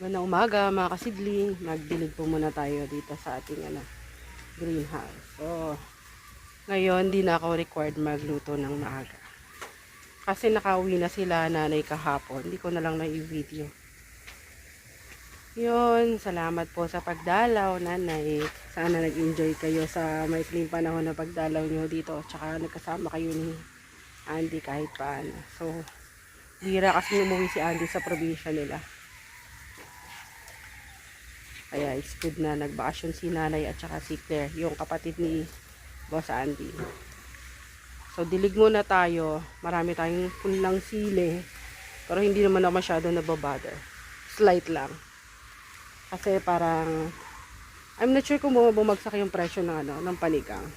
Magandang umaga mga kasidling. Magdilig po muna tayo dito sa ating greenhouse. So, ngayon di na ako required magluto ng maaga. Kasi nakauwi na sila nanay kahapon. Hindi ko na lang na-video. Yun, salamat po sa pagdalaw nanay. Sana nag-enjoy kayo sa maikling panahon na pagdalaw nyo dito. Tsaka nagkasama kayo ni Andy kahit paano. So, bira kasi umuwi si Andy sa probinsya nila. Kaya it's good na nagbakasyon si nanay at saka si Claire, yung kapatid ni Boss Andy. So dilig muna tayo. Marami tayong punlang sili. Pero hindi naman ako masyado nababother. Slight lang. Kasi parang I'm not sure kung bumagsak yung presyo ng panigang.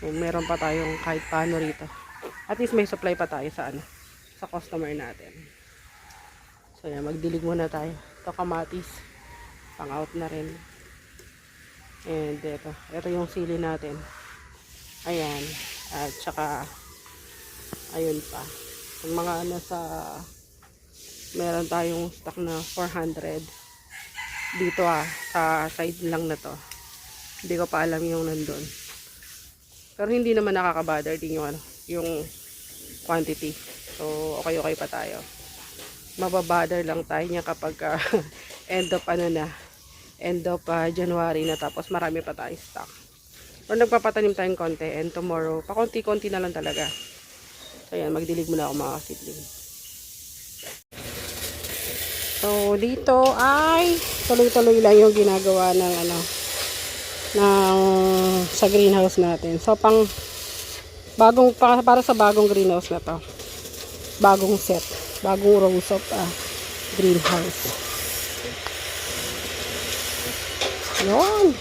Kung meron pa tayong kahit paano rito. At least may supply pa tayo sa customer natin. So yan, magdilig muna tayo. Ito kamatis. Pang out na rin. And ito yung sili natin. Ayan. At saka ayun pa. Yung mga meron tayong stock na 400 dito sa side lang na to. Hindi ko pa alam yung nandun. Pero hindi naman nakaka-bother din yung quantity. So okay pa tayo. Mababother lang tayo niya kapag end of January na, tapos marami pa tayong stock. Or nagpapatanim tayong konti, and tomorrow, pakonti-konti na lang talaga. So yan, magdilig muna ako mga kasidling. So dito ay tuloy-tuloy lang yung ginagawa ng sa greenhouse natin. So para sa bagong greenhouse na to. Bagong set, bagong rows of greenhouse. Yun.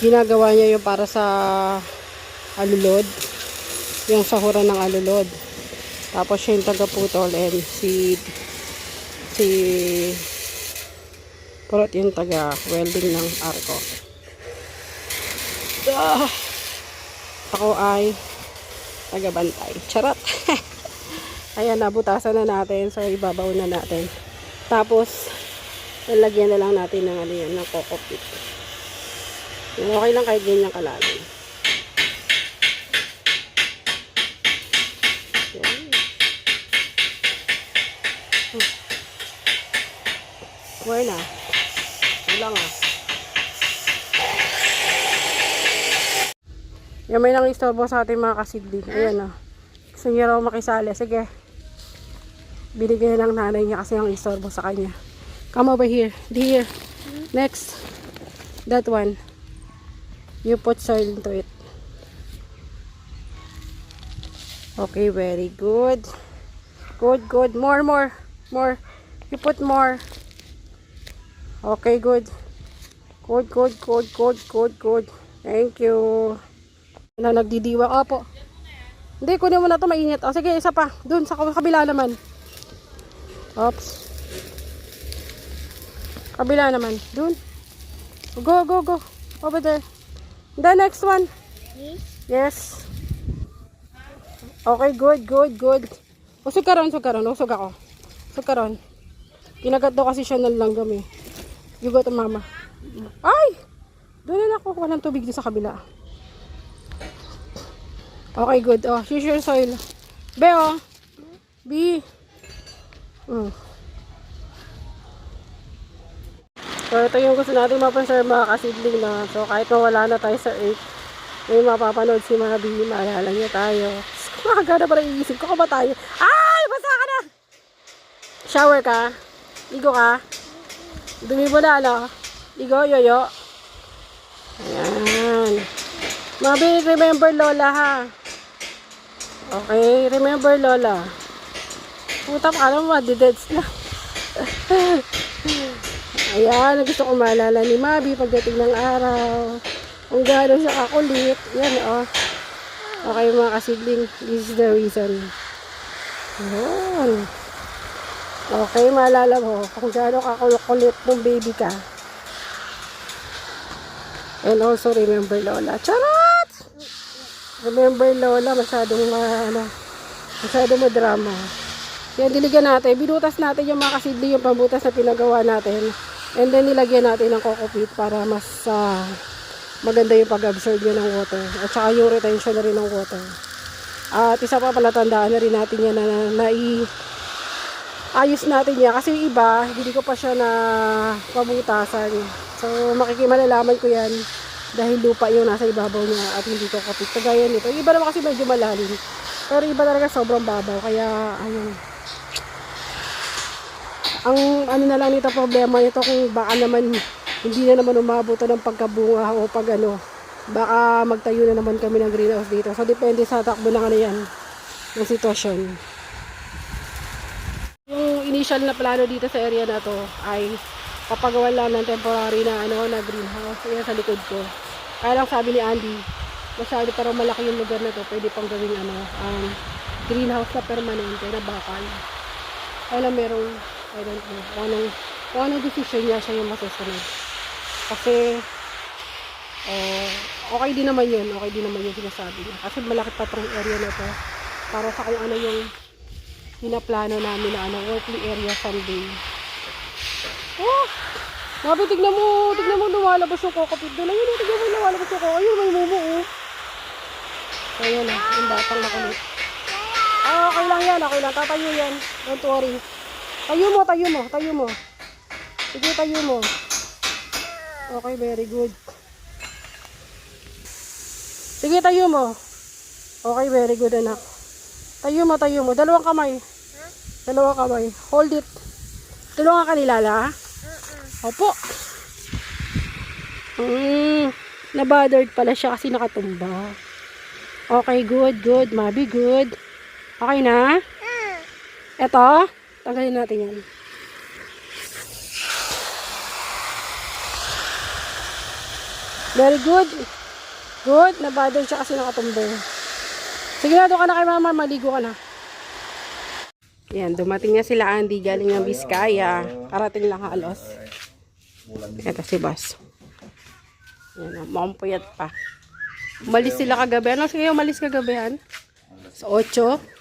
Ginagawa niya yung para sa alulod. Yung sahuran ng alulod. Tapos siya yung taga-putol and si Purot yung taga-welding ng arko. Ako ay taga-bantay. Charot! Ayan, nabutasan na natin. So, ibabaw na natin. Tapos, lalagyan na lang natin ng coco peat. Okay lang kahit ganyan kalagi. Yan. Where na? Wala nga. Yan, may nang istorbo sa ating mga kasidling. Ayan Gusto niya raw makisali. Sige. Binigyan ng nanay niya kasi ang istorbo sa kanya. Come over here. Here. Next. That one. You put soil into it. Okay, very good. Good. More. You put more. Okay, good. Good. Thank you. Nagdidiwa. Opo. Hindi, kunin mo na ito. Mainit. O, sige, isa pa. Doon, sa kabila naman. Oops. Kabila naman. Doon. Go. Over there. The next one. Yes. Okay, good. Usog ka ron. Usog ako. Usog ka ron. Kinagat daw kasi siya ng langgam eh. You go to mama. Ay! Doon na ako. Walang tubig dito sa kabila. Okay, good. Oh, use your soil. B. So, ito yung gusto natin mapansin mga kasidling na. So, kahit mawala na tayo sa 8, may mapapanood si Mabi. Maalala niya tayo. Makagana ba na iisip ko ba tayo? Ay! Basa ka na! Shower ka? Ligo ka? Dumi mo na, Ligo, yoyo. Ayan. Mabi, remember Lola, ha? Okay, remember Lola. Puta pa ka naman, deads na. Ayan, gusto ko maalala ni Mabi pagdating ng araw. Kung gano'n siya kakulit. Yan, Okay, mga kasidling, this is the reason. Ayan. Okay, maalala mo kung gano'n kakulit ng baby ka. And also, remember Lola. Charot! Remember Lola, masyadong masyadong madrama. Yan, diligan natin. Binutas natin yung mga kasidli, yung pambutas na pinagawa natin. And then, nilagyan natin ng coco peat para mas maganda yung pag-absorb yun ng water. At saka yung retention na rin ng water. At isa pa pala, tandaan na rin natin yan na ayos natin yan. Kasi yung iba, hindi ko pa siya na pabutasan. So, malalaman ko yan dahil lupa yung nasa ibabaw niya at hindi ko kapit. Kagaya nito. Yung iba naman kasi medyo malalim. Pero iba talaga sobrang babaw. Kaya, ayun. Ang ano na lang nito problema nito kung baka naman hindi na naman umabot ng pagkabunga o pag ano, baka magtayo na naman kami ng greenhouse dito. So depende sa takbo ng ano yan, ng sitwasyon. Yung initial na plano dito sa area na to ay papagawa lang ng temporary na ano na greenhouse. Ayan sa likod ko. Kaya lang sabi ni Andy, masyado parang malaki yung lugar na to, pwede pang gawing ano, greenhouse na permanente na bakal. Kaya lang merong I don't know. Kung anong decision niya, siya yung masusunod. Kasi, okay din naman yun. Okay din naman yung sinasabi niya. Kasi malaki pa itong area na to. Para sa kung ano yung pinaplano namin na ano, working area someday. Oh! Mabi, tignan mo lumalabas yung kokopit doon. Ayun, tignan mo lumalabas yung kokopit. Ayun, may mumu, oh. Ayun na, yung batang nakulit. Okay lang yan, okay lang. Tatayo yan. Don't worry. Tayo mo. Sige, tayo mo. Okay, very good. Sige, tayo mo. Okay, very good, anak. Tayo mo. Dalawang kamay. Hold it. Tulungan ka ni Lala, ha? Opo. Nabothered pala siya kasi nakatumba. Okay, good. Mabi, good. Okay na? Eto? Tanggalin natin yan. Very good. Good. Nabadon siya kasi nakatumbo. Sige na, doon ka na kay mama. Maligo ka na. Yan, dumating na sila Andy. Galing ng Biskaya. Karating lang halos. Ito si Bas. Yan, mampuyat pa. Umalis sila kagabi. Ano sige, umalis kagabi? Sa 8.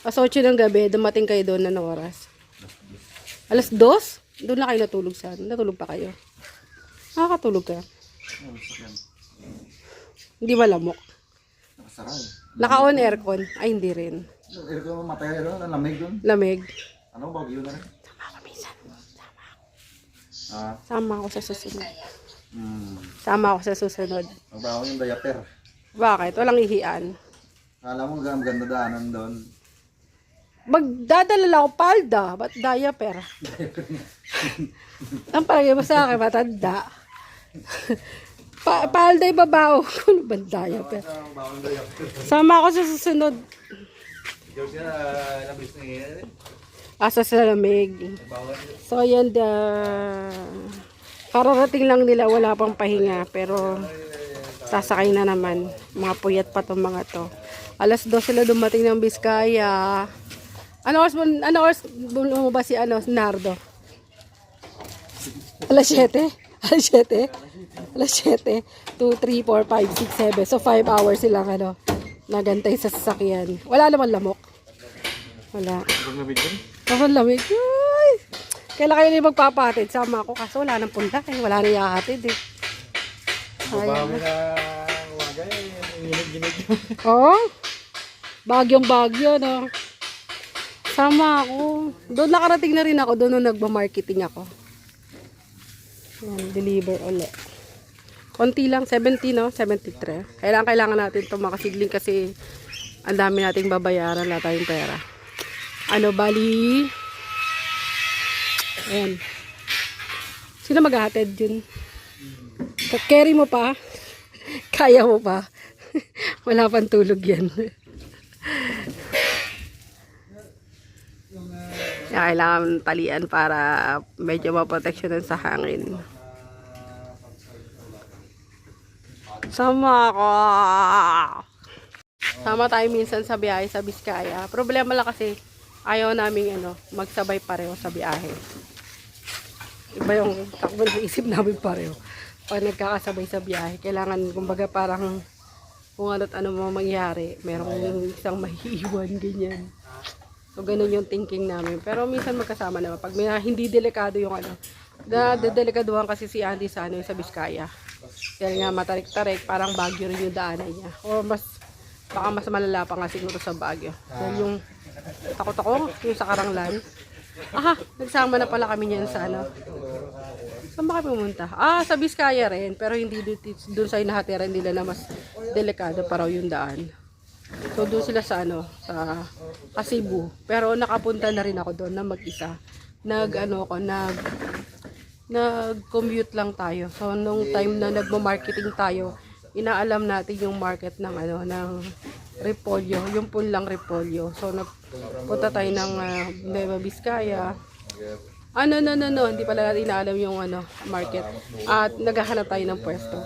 Alas 8 ng gabi, dumating kayo doon na oras. Alas 2? Doon na kayo natulog sa ano? Natulog pa kayo? Nakakatulog ka? Hindi malamok? Naka-on aircon? Ay, hindi rin. Aircon mo matay rin? Lamig doon? Lamig. Ano, bagyo na rin? Sama ako minsan. Sama ako sa susunod. Sama ako sa susunod. Magbaho yung diaper. Bakit? Walang ihian. Kala mo ganda daanan doon. Magdadala lang ako palda. Ba't diaper? Ang palagay mo sa akin, matanda. Palda yung babaw. Ano ba diaper? Sama ako sa susunod. Asa sa lamig. So yan, kararating lang nila, wala pang pahinga. Pero sasakay na naman. Mga puyat pa itong mga to. Alas 2 sila dumating ng Biskaya. Ano oras lumabas si Nardo? Alas 7? Alas 7? 2, 3, 4, 5, 6, 7. So 5 hours silang nagantay sa sasakyan. Wala naman lamok. Wala. Sobrang lamig. Ay! Kailan kayo na magpapatid? Sama ako kasi wala nang punta. Wala na ihahatid eh. Babawi na umaga eh. Ginig-ginig. Oo. Bagyong-bagyo, no? Sama ako. Doon nakarating na rin ako. Doon nung nagba-marketing ako. Yan, deliver ulit. Konti lang, 70, no? 73. Kailangan natin ito makasidling kasi ang dami nating babayaran. Wala tayong pera. Bali? Ayan. Sino maghahatid yun? Carry mo pa? Kaya mo pa? Wala pang tulog yan. Kailangan talian para medyo maproteksyonan sa hangin. Sama ako. Sama tayo minsan sa biyahe sa Biskaya. Problema lang kasi ayaw namin magsabay pareho sa biyahe. Iba yung takbo ng isip namin pareho. Pag nagkakasabay sa biyahe, kailangan kumbaga parang kung ano't ano mo mangyari, merong isang mahiiwan ganyan. So, ganun yung thinking namin. Pero minsan magkasama naman. Pag may hindi delikado yung ano. Dedelikaduhan kasi si Andy sa ano, sa Biskaya. Dahil nga matarik-tarik, parang Baguio rin yung daanan niya. O baka mas malala pa nga siguro sa Baguio. Dahil yung takot ako, yung sa Karanglan. Aha, nagsama na pala kami niyan sa ano. Saan ba kami pumunta? Sa Biskaya rin. Pero hindi dun sa inahatiran nila na mas delikado pa raw yung daan. So doon sila sa ano, sa Cebu. Pero nakapunta na rin ako doon na mag-isa. Nag-commute lang tayo. So nung time na nagmo-marketing tayo, inaalam natin yung market ng ano, ng repolyo, yung punlang repolyo. So nagpunta tayo ng Nueva Vizcaya. No, hindi pala natin inaalam yung ano, market. At naghahanap tayo ng pwesto.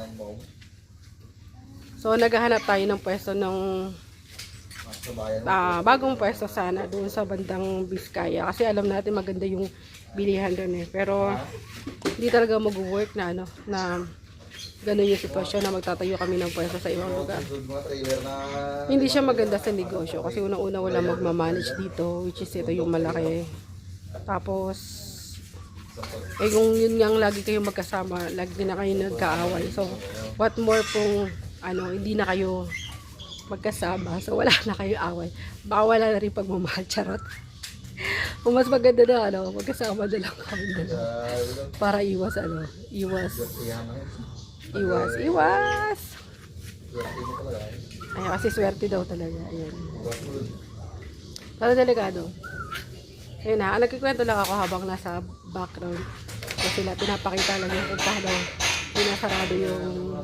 So naghahanap tayo ng pwesto ng bagong pwesto sana doon sa bandang Biskaya kasi alam natin maganda yung bilihan doon eh, pero hindi talaga mag-work na ano, na ganun yung sitwasyon na magtatayo kami ng pwesto sa ibang lugar. Hindi siya maganda sa negosyo kasi unang-una wala magmamanage dito, which is ito yung malaki. Tapos kung yun nga lagi kayo magkasama, lagi na kayo nagkaaway, so what more kung ano, hindi na kayo magkasama, so wala na kayo away, baka wala na rin pagmamahal, charot. Kung mas maganda na ano, magkasama na lang kami para iwas ay kasi swerte daw talaga, ayan. Pero delikado. Ayun na, nagkikwento lang ako habang nasa background kasi sila pinapakita lang yung kung paano pinasarado yung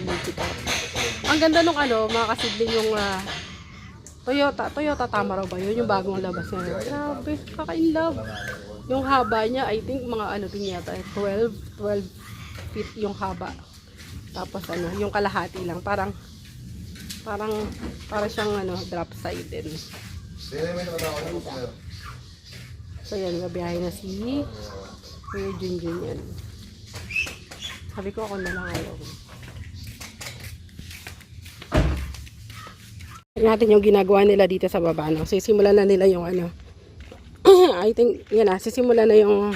multi-car. Ang ganda nung ano, mga kasidling yung Toyota tama raw ba yun? Yung bagong labas niya. Grabe, kaka-inlove. Yung haba niya, I think mga ano din yata, 12 feet yung haba. Tapos ano, yung kalahati lang, para siyang ano, drop side din. So yan, gabiyahe na si Kuya Junjun yan. Sabi ko ako na lang ayaw. Natin yung ginagawa nila dito sa baba, no? Sisimulan na nila yung ano. I think, yan na, sisimulan na yung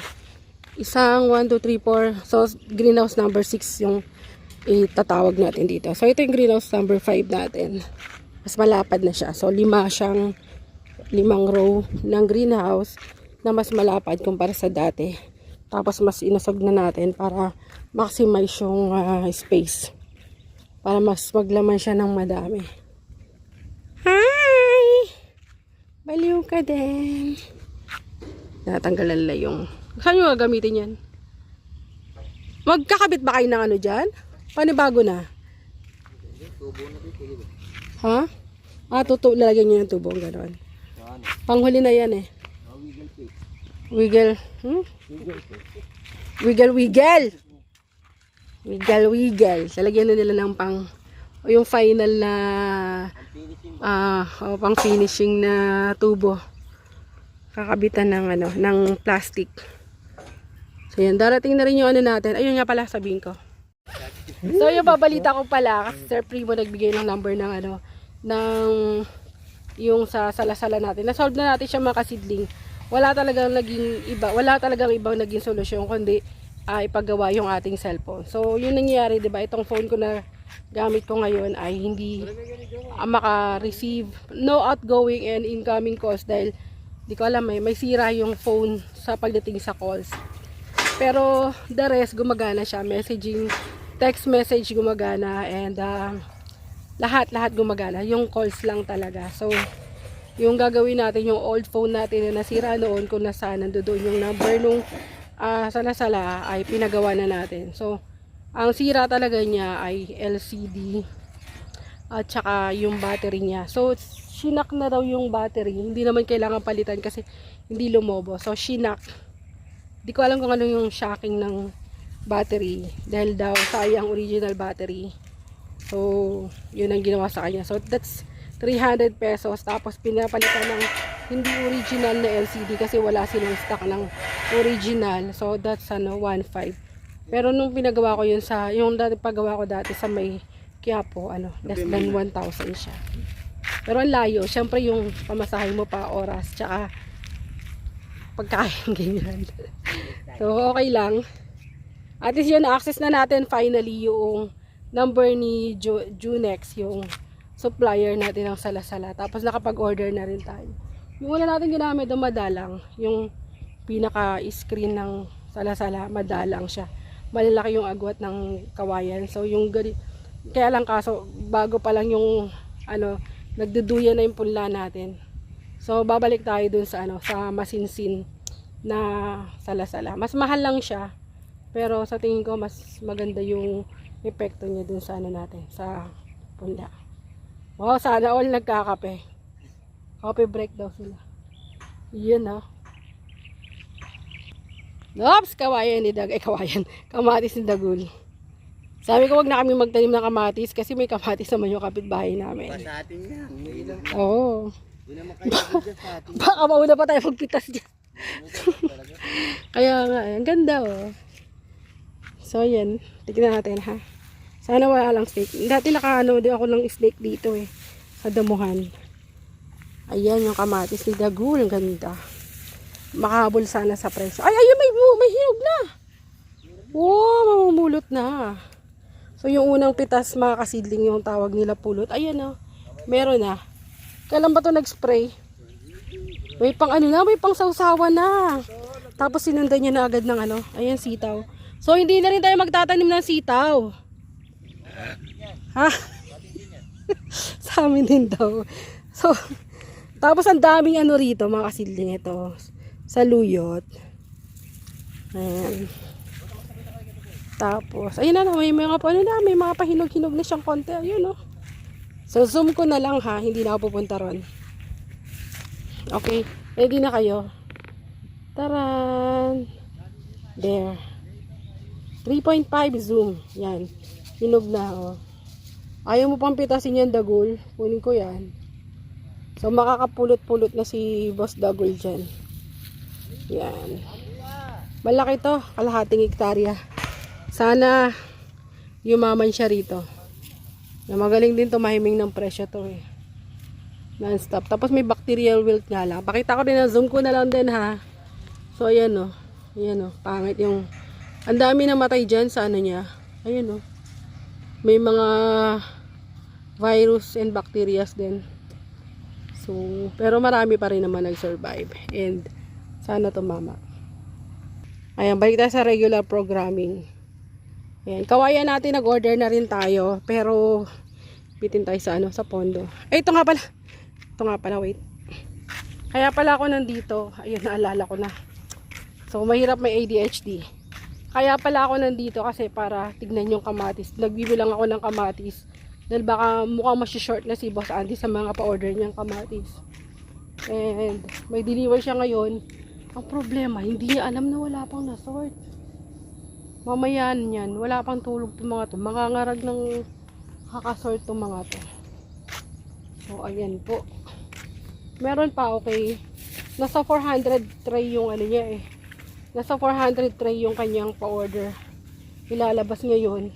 isang 1, 2, 3, 4. So, greenhouse number 6 yung itatawag natin dito. So, ito yung greenhouse number 5 natin. Mas malapad na siya. So, 5 row ng greenhouse na mas malapad kumpara sa dati. Tapos, mas inusog na natin para maximize yung space. Para mas maglaman siya ng madami. Hi! Baliw ka din. Natanggalan lang yung... Saan nyo gagamitin yan? Magkakabit ba kayo ng ano dyan? Panibago na? Ha? Lalagyan nyo ng tubo. Ganon. Panghuli na yan eh. Wiggle. Wiggle. Lalagyan na nila ng yung final na pang finishing na tubo. Kakabitan ng ano, ng plastic. So yan, darating na rin yung ano natin. Ayun nga pala sabihin ko. So yung babalita ko pala kasi Sir Primo nagbigay ng number ng ano, ng yung sa salasala natin. Na-solve na natin siya mga kasidling. Wala talagang ibang naging solusyon kundi ipagawa yung ating cellphone. So yun nangyayari, 'di ba? Itong phone ko na gamit ko ngayon ay hindi maka-receive, no outgoing and incoming calls dahil di ko alam, may sira yung phone sa pagdating sa calls. Pero the rest gumagana siya, messaging, text message gumagana, and lahat gumagana, yung calls lang talaga. So yung gagawin natin, yung old phone natin na nasira noon, kung nasaan nandoon yung number nung salasala ay pinagawa na natin. So ang sira talaga niya ay LCD at saka yung battery niya. So shinak na daw yung battery. Hindi naman kailangan palitan kasi hindi lumobo. So shinak. Di ko alam kung ano yung shocking ng battery dahil daw sayang original battery. So yun ang ginawa sa kanya. So that's 300 pesos. Tapos pinapalitan ng hindi original na LCD kasi wala silang stock ng original. So that's 1.5. Pero nung pinagawa ko yun yung pagawa ko dati sa may Quiapo, less than 1,000 siya. Pero ang layo, syempre yung pamasahe mo pa, oras, tsaka pagkain, ganyan. So, okay lang. At least yun, na-access na natin finally yung number ni Junex, yung supplier natin ng salasala. Tapos nakapag-order na rin tayo. Yung una natin ginamit ng madalang, yung pinaka-screen ng salasala, madalang siya. Malalaki yung agwat ng kawayan. So, yung kaya lang kaso, bago pa lang yung nagduduyan na yung punla natin. So, babalik tayo dun sa sa masinsin na salasala. Mas mahal lang siya. Pero sa tingin ko mas maganda yung epekto niya dun sa natin, sa punla. Oh, sana all nagkakape. Coffee break daw sila. Yun Oops, kawayan ni kawayan. Kamatis ni Dagul. Sabi ko wag na kami magtanim ng kamatis kasi may kamatis naman yung kapitbahay namin. Sa atin yan. Oo. Hindi naman kayo dyan sa atin. Baka mauna pa tayo magpitas dyan. Kaya nga, ang ganda So, yan. Tignan natin, ha. Sana wala lang steak. Dati nakaano din ako ng steak dito, sa damuhan. Ayan, yung kamatis ni Dagul. Ang ganda. Makahabol sana sa presyo. Ay, ayun, may hinog na. Wow, mamumulot na. So, yung unang pitas, mga kasidling, yung tawag nila pulot. Ayan, meron na. Kailan ba ito nag-spray? May pang may pang sausawa na. Tapos sinundan niya na agad ng ayan, sitaw. So, hindi na rin tayo magtatanim ng sitaw. Ha? Sa amin din daw. So, tapos ang daming rito, mga kasidling ito. Sa luyot. Ayan. Tapos, ayun may mga may mga pahinog-hinog na siyang konti. Ayun, So, zoom ko na lang, ha. Hindi na ako pupunta ron. Okay. Ready na kayo? Taran! There. 3.5 zoom. Yan. Hinog na, Ayaw mo pang pitasin yan, Dagul. Kunin ko yan. So, makakapulot-pulot na si Boss Dagul dyan. Yan. Malaki to. Kalahating hektarya. Sana yumaman siya rito. Na magaling din tumahiming ng presyo to, Non-stop. Tapos may bacterial wilt nga lang. Pakita ko rin na zoom ko na lang din, ha. So, ayan, Ayan, pangit yung ang dami na matay dyan sa niya. Ayan, May mga virus and bacterias din. So, pero marami pa rin naman nag-survive. And, sana tumama. Ayan, balik tayo sa regular programming. Ayan, kawayan natin, nag-order na rin tayo. Pero, bitin tayo sa sa pondo. Ito nga pala, wait. Kaya pala ako nandito. Ayun, naalala ko na. So, mahirap may ADHD. Kaya pala ako nandito kasi para tignan yung kamatis. Nagbibilang ako ng kamatis. Dahil baka mukhang masyashort na si Boss Andy sa mga pa-order niyang kamatis. And may deliver siya ngayon. Ang problema, hindi niya alam na wala pang nasort. Mamaya yan, wala pang tulog itong mga to. Mangangarag ng kakasort itong mga to. So, ayan po. Meron pa, okay. Nasa 400 tray yung niya Nasa 400 tray yung kanyang pa-order. Ilalabas ngayon.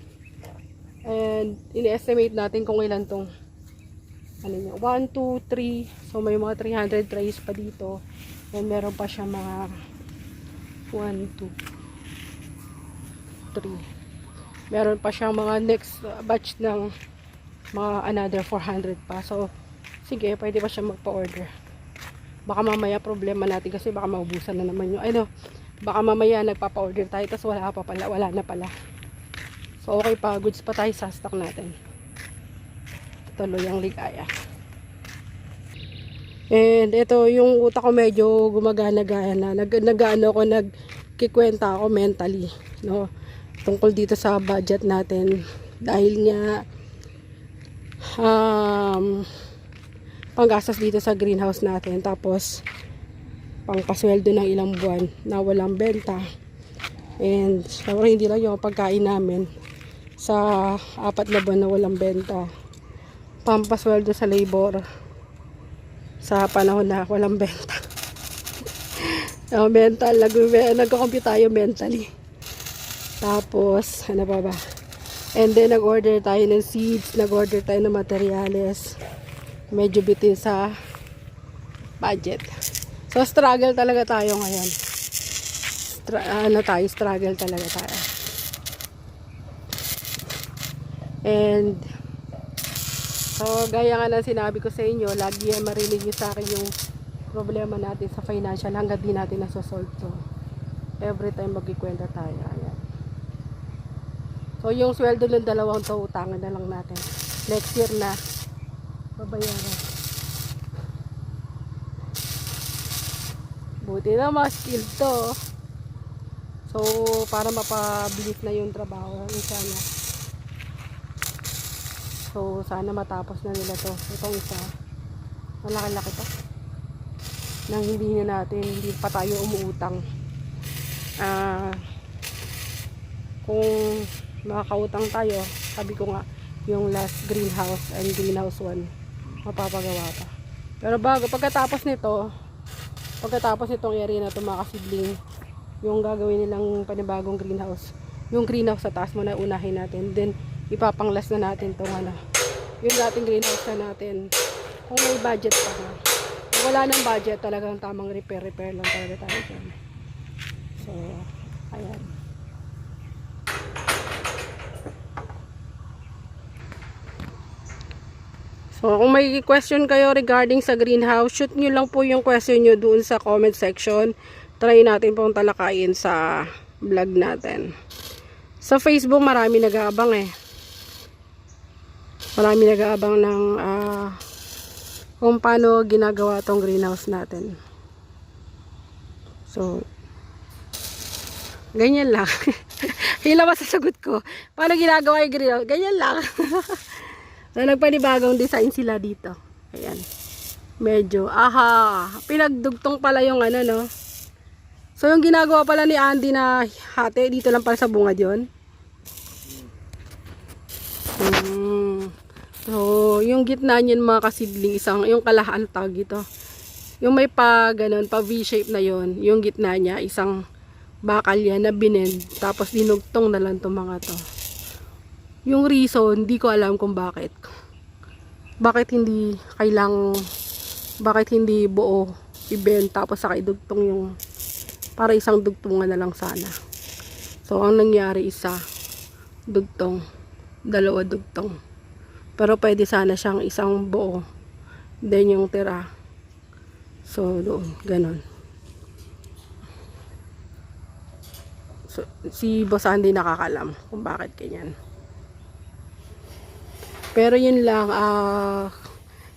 And ini-estimate natin kung ilan tong 1, 2, 3. So may mga 300 trays pa dito. And meron pa siya mga 1, 2, 3. Meron pa siya mga next batch ng mga another 400 pa. So sige, pwede pa siya magpa-order. Baka mamaya problema natin kasi baka maubusan na naman yung baka mamaya nagpapa-order tayo tapos wala na pala. So okay pa, goods pa tayo sa stock natin. Tuloy ang ligaya. And ito yung utak ko medyo gumagana-gana. Nagkikwenta ako mentally, tungkol dito sa budget natin dahil nga panggastos dito sa greenhouse natin, tapos pangpasweldo ng ilang buwan na walang benta. And syempre hindi lang yung pagkain namin sa 4 na buwan na walang benta, pampasweldo sa labor sa panahon na walang benta. Mental, nagko-compute tayo mentally. Tapos ano ba, and then nag-order tayo ng seeds, nag-order tayo ng materyales. medyo bitin sa budget. So struggle talaga tayo ngayon. Struggle talaga tayo. And so gaya nga na sinabi ko sa inyo, lagi yan marinig nyo sa akin yung problema natin sa financial hanggang di natin nasosolve to. Every time magkikwenta tayo. Ayan. So yung sweldo ng dalawang to, utangan na lang natin. Next year na babayaran. Buti na mga skill to. So para mapabilis na yung trabaho ng isa niya. So sana matapos na nila to. Itong isa, malaki-laki to. Nang hindi pa tayo umuutang. Kung makakautang tayo, sabi ko nga, yung last greenhouse and greenhouse 1, mapapagawa pa. Pero pagkatapos nitong area na ito, mga kasibling, yung gagawin nilang panibagong greenhouse, yung greenhouse sa taas muna unahin natin, then ipapanglas na natin itong yung dating greenhouse na natin, kung may budget pa na. Kung wala ng budget, talagang tamang repair lang talaga tayo dyan. So ayan. So kung may question kayo regarding sa greenhouse, shoot nyo lang po yung question nyo doon sa comment section. Try natin pong talakayin sa vlog natin. Sa Facebook marami nag-aabang marami nag-aabang ng kung paano ginagawa tong greenhouse natin. So ganyan lang. Hila ba sa sagot ko? Paano ginagawa yung greenhouse? Ganyan lang. So nagpanibagong design sila dito. Ayan. Medyo pinagdugtong pala yung no. So yung ginagawa pala ni Andy na hati dito lang pala sa bungad yon. So yung gitna niyan mga kasidling, yung kalahan tag ito. Yung may pa V-shape na yon, yung gitna niya isang bakal yan na binend, tapos dinugtong na lang 'tong mga to. Yung reason, hindi ko alam kung bakit. Bakit hindi buo i-bend tapos saka idugtong yung para isang dugtungan na lang sana. So ang nangyari isa dugtong, dalawa dugtong. Pero pwede sana siyang isang buo. Then yung tira. So doon, ganon. So, si Boss Andy nakakalam kung bakit ganyan. Pero yun lang,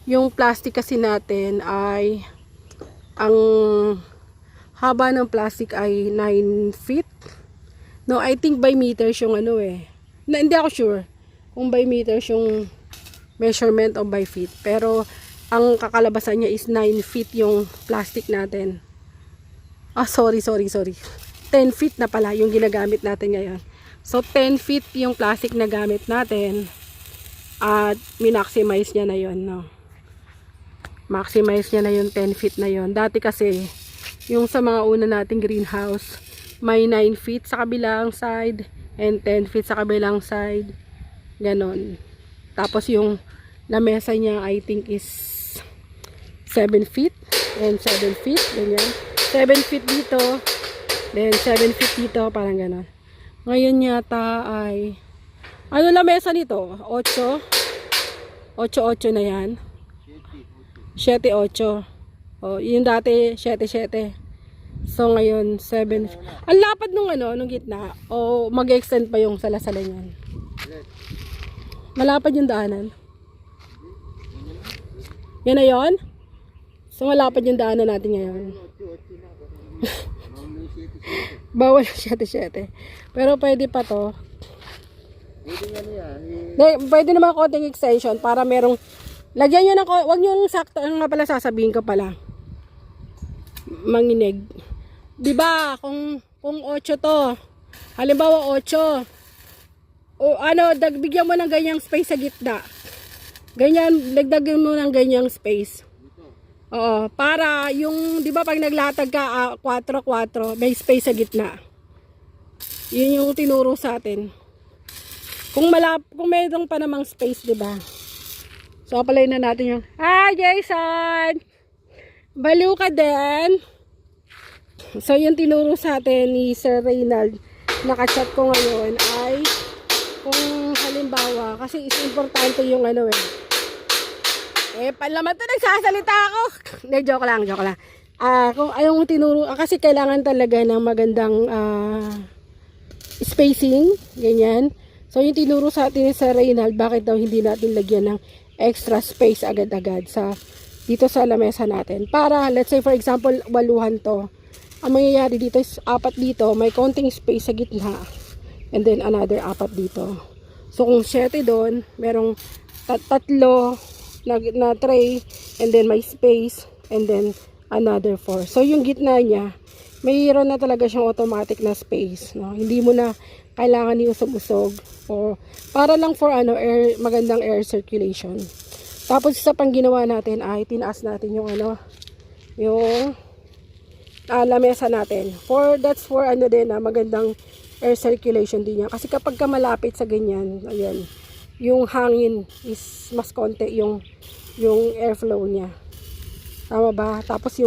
yung plastic kasi natin ay, ang haba ng plastic ay 9 feet. No, I think by meters yung hindi ako sure kung by meters yung measurement o by feet. Pero ang kakalabasan niya is 9 feet yung plastic natin. Sorry. 10 feet na pala yung ginagamit natin ngayon. So 10 feet yung plastic na gamit natin. At minaximize niya na yon, no. Maximize niya na yung 10 feet na yon. Dati kasi yung sa mga una nating greenhouse, may 9 feet sa kabilang side and 10 feet sa kabilang side. Ganon. Tapos yung lamesa niya I think is 7 feet and 7 feet, ganyan. 7 feet dito, then 7 feet dito, parang ganon. Ngayon yata ay lamesa nito? 8 na yan. 7-8. Yung dati 7-7. So ngayon 7. Ang lapad nung nung gitna. Mag-extend pa yung salasala niyan. Malapad yung daanan. Yan na yun? So malapad yung daanan natin ngayon. Bawal 7-7. Pero pwede pa to. Pwede naman konting extension para merong lagyan nyo ng, wag nyo sakto, nga pala sasabihin ko pala, manginig, diba kung 8 to, halimbawa 8 o bigyan mo ng ganyang space sa gitna, ganyan, dagdagan mo ng ganyang space. Para yung, diba pag naglatag ka 4-4, may space sa gitna. Yun yung tinuro sa atin. Kung mayroon pa namang space, 'di ba? So, apply na natin yung, hi Jason! Baliw ka din! So, yung tinuro sa atin ni Sir Reynald, nakachat ko ngayon ay kung halimbawa, kasi is importante yung ano palaman to nagsasalita ako. Hindi, joke lang. Kung ayong tinuro, kasi kailangan talaga ng magandang spacing, ganyan. So, yung tinuro sa atin ni Sir Reynald, bakit daw hindi natin lagyan ng extra space agad-agad dito sa lamesa natin. Para, let's say for example, 8 to. Ang mangyayari dito is 4 dito, may konting space sa gitna. And then another 4 dito. So kung 7 doon, merong 3 na tray, and then may space, and then another 4. So yung gitna niya, mayroon na talaga siyang automatic na space. No? Hindi mo na kailangan iusog-usog. O, para lang for magandang air circulation. Tapos isa pang ginawa natin ay tinaas natin yung yung lamesa natin. That's for magandang air circulation din yan. Kasi kapag ka malapit sa ganyan, ayan, yung hangin is mas konti yung airflow niya. Tama ba? Tapos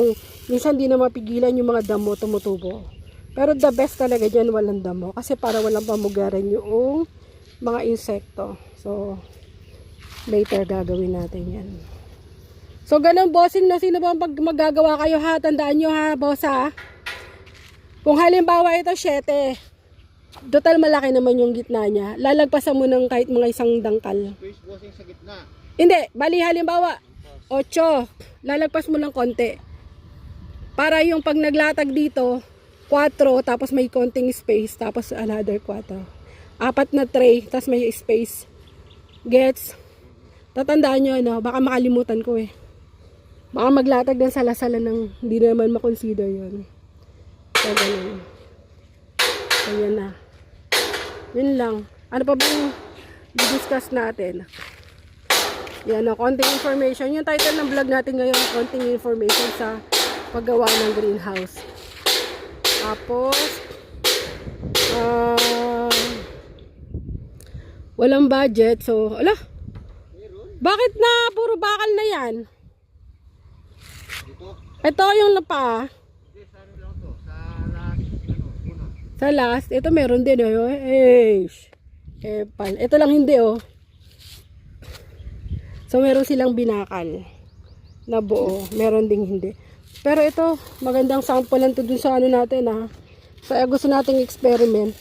minsan di na mapigilan yung mga damo tumutubo. Pero the best talaga dyan walang damo. Kasi para walang pamugaran yung mga insekto. So, later gagawin natin yan. So, ganun bossing na sino ba magagawa kayo ha? Tandaan nyo ha, boss ha? Kung halimbawa ito 7, total malaki naman yung gitna niya. Lalagpasan mo ng kahit mga 1 dangkal. Space bossing sa gitna. Hindi, bali halimbawa 8, lalagpas mo lang konti. Para yung pag naglatag dito, 4, tapos may konting space, tapos another 4. 4 na tray, tapos may space. Gets? Tatandaan nyo, baka makalimutan ko Baka maglatag ng salasala ng hindi naman makonsider yun. So, ganun. So, yan na. Yun lang. Ano pa bang discuss natin? Yan o, konting information. Yung title ng vlog natin ngayon, konting information sa paggawa ng greenhouse. Tapos, walang budget. So, bakit na puro bakal na yan? Ito yung napa. Sa last, ito meron din ito lang hindi So meron silang binakal na buo, meron ding hindi. Pero ito, magandang sample lang to dun sa natin So gusto nating experiment.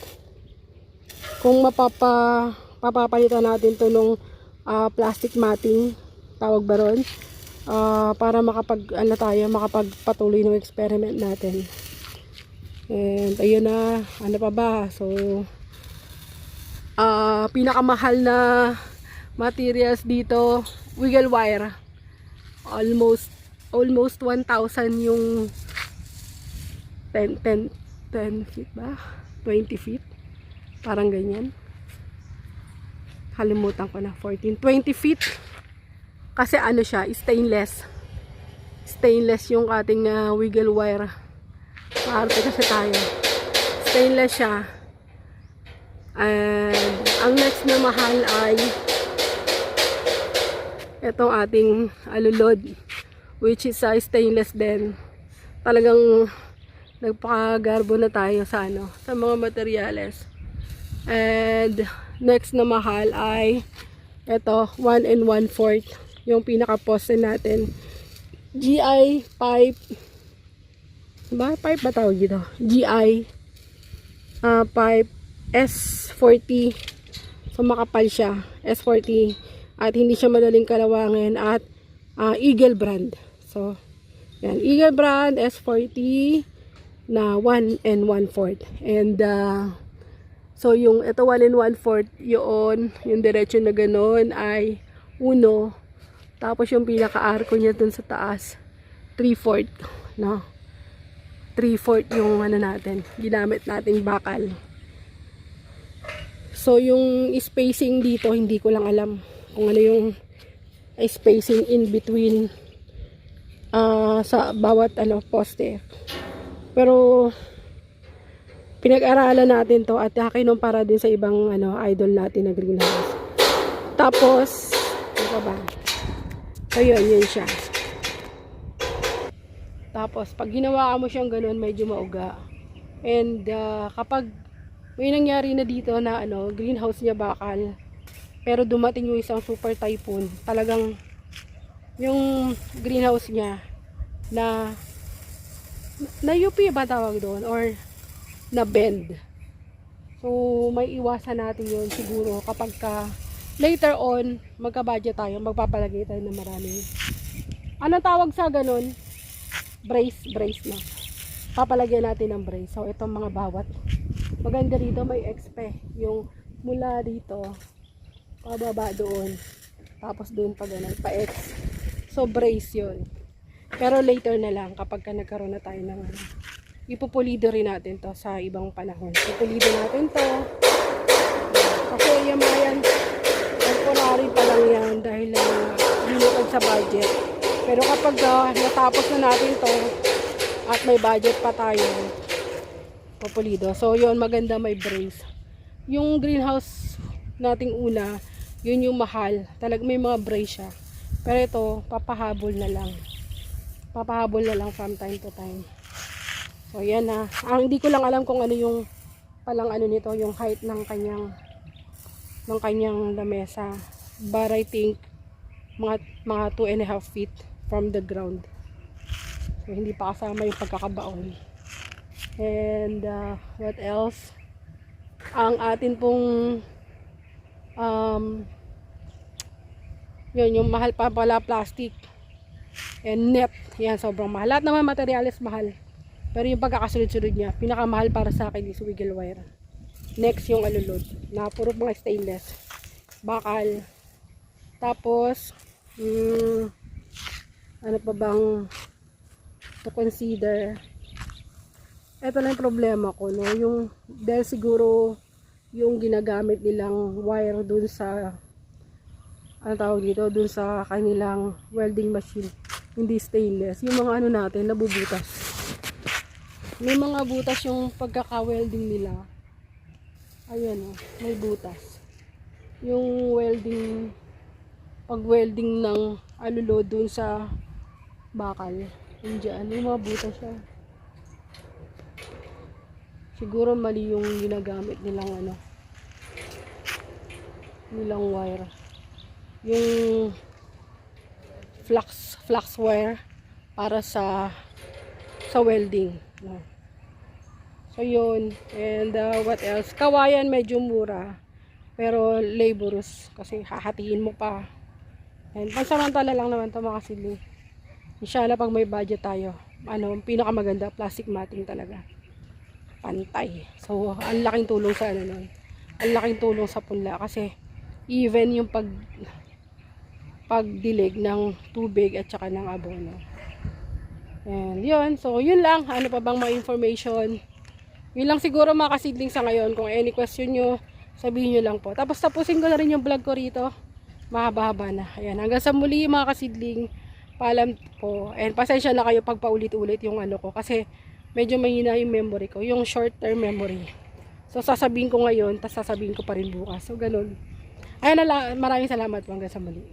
Kung papapalitan natin to nung plastic matting, tawag ba ron? Para makapagpatuloy ng experiment natin. And ayun na, ano pa ba? So pinakamahal na materials dito, wiggle wire. Almost 1,000 yung 10 feet ba? 20 feet. Parang ganyan. Kalimutan ko na, 20 feet. Kasi siya, stainless. Stainless yung ating wiggle wire. Maarte kasi tayo. Stainless siya. And ang next na mahal ay itong ating alulod, which is stainless din. Talagang nagpakagarbo na tayo sa sa mga materyales. And next na mahal ay ito, 1 1/4 yung pinaka-poste natin. GI pipe. Pipe ba tawag dito? GI pipe S40. So makapal siya. S40. At hindi siya madaling kalawangin. At Eagle brand. So, yan. Eagle brand S40 na 1 1/4. And so yung ito 1 1/4 yung diretso na ganoon ay 1. Tapos yung pinaka-arco niya dun sa taas 3/4, no? 3/4 yung natin, ginamit nating bakal. So yung spacing dito hindi ko lang alam kung ano yung spacing in between sa bawat poste. Pero pinag-aralan natin to at kinumpara din sa ibang idol natin na greenhouse. Tapos ano pa ba? So, yun siya. Tapos, pag ginawa mo siyang ganun, medyo mauga. And, kapag may nangyari na dito na greenhouse niya bakal, pero dumating yung isang super typhoon, talagang yung greenhouse niya na UP ba tawag doon? Or na bend. So, may iwasan natin yun siguro kapag later on, magka-budget tayo, magpapalagay tayo ng marami. Anong tawag sa ganun? Brace na. Papalagyan natin ng brace. So, itong mga bawat. Maganda dito, may XP. Yung mula dito, pababa doon. Tapos doon pa ganun, pa-X. So, brace yun. Pero later na lang, kapag nagkaroon na tayo ng ipupulido rin natin to sa ibang panahon. Ipulido natin to. Kasi yung mga yan, temporary pa lang yan dahil binukod sa budget. Pero kapag natapos na natin to at may budget pa tayo, pupulido. So yun, maganda may brace. Yung greenhouse nating una, yun yung mahal. Talagang may mga brace siya. Pero ito, papahabol na lang. Papahabol na lang from time to time. So yan na. Hindi ko lang alam kung ano yung palang nito, yung height ng kanyang lamesa. But I think mga 2.5 feet from the ground. So hindi pa kasama yung pagkakabaon. And what else? Ang atin pong yun, yung mahal pa pala plastic and net. Yan, sobrang mahal. Lahat naman materials mahal. Pero yung pagkakasunod-sunod niya, pinakamahal para sa akin is wiggle wire. Next yung alulod na puro mga stainless. Bakal. Tapos ano pa bang to consider? Ito lang yung problema ko, no? Yung dahil siguro yung ginagamit nilang wire dun sa tawag dito, dun sa kanilang welding machine, hindi stainless. Yung mga natin, nabubutas. May mga butas yung pagkaka-welding nila. Ayan, may butas. Yung welding, pag-welding ng alulod dun sa bakal, yung dyan, may mga butas siya. Siguro mali yung ginagamit nilang nilang wire. Yung flux wire para sa welding, no? So yun. And what else? Kawayan medyo mura, pero laborious kasi hahatiin mo pa. And pansamantala lang naman ito mga kasidling. Inshallah pag may budget tayo, pinakamaganda plastic matting talaga, pantay. So ang laking tulong sa nun. Ang laking tulong sa punla kasi even yung pagdilig ng tubig at saka ng abono. And yun, so yun lang. Ano pa bang mga information? Yun lang siguro mga kasidling sa ngayon. Kung any question nyo, sabihin nyo lang po. Tapos tapusin ko na rin yung vlog ko rito. Mahaba-haba na. Ayan, hanggang sa muli mga kasidling. Paalam po. And pasensya na kayo pag paulit-ulit yung ko. Kasi medyo mahina yung memory ko. Yung short term memory. So sasabihin ko ngayon, tapos sasabihin ko pa rin bukas. So ganun. Ayan na lang. Maraming salamat po hanggang sa muli.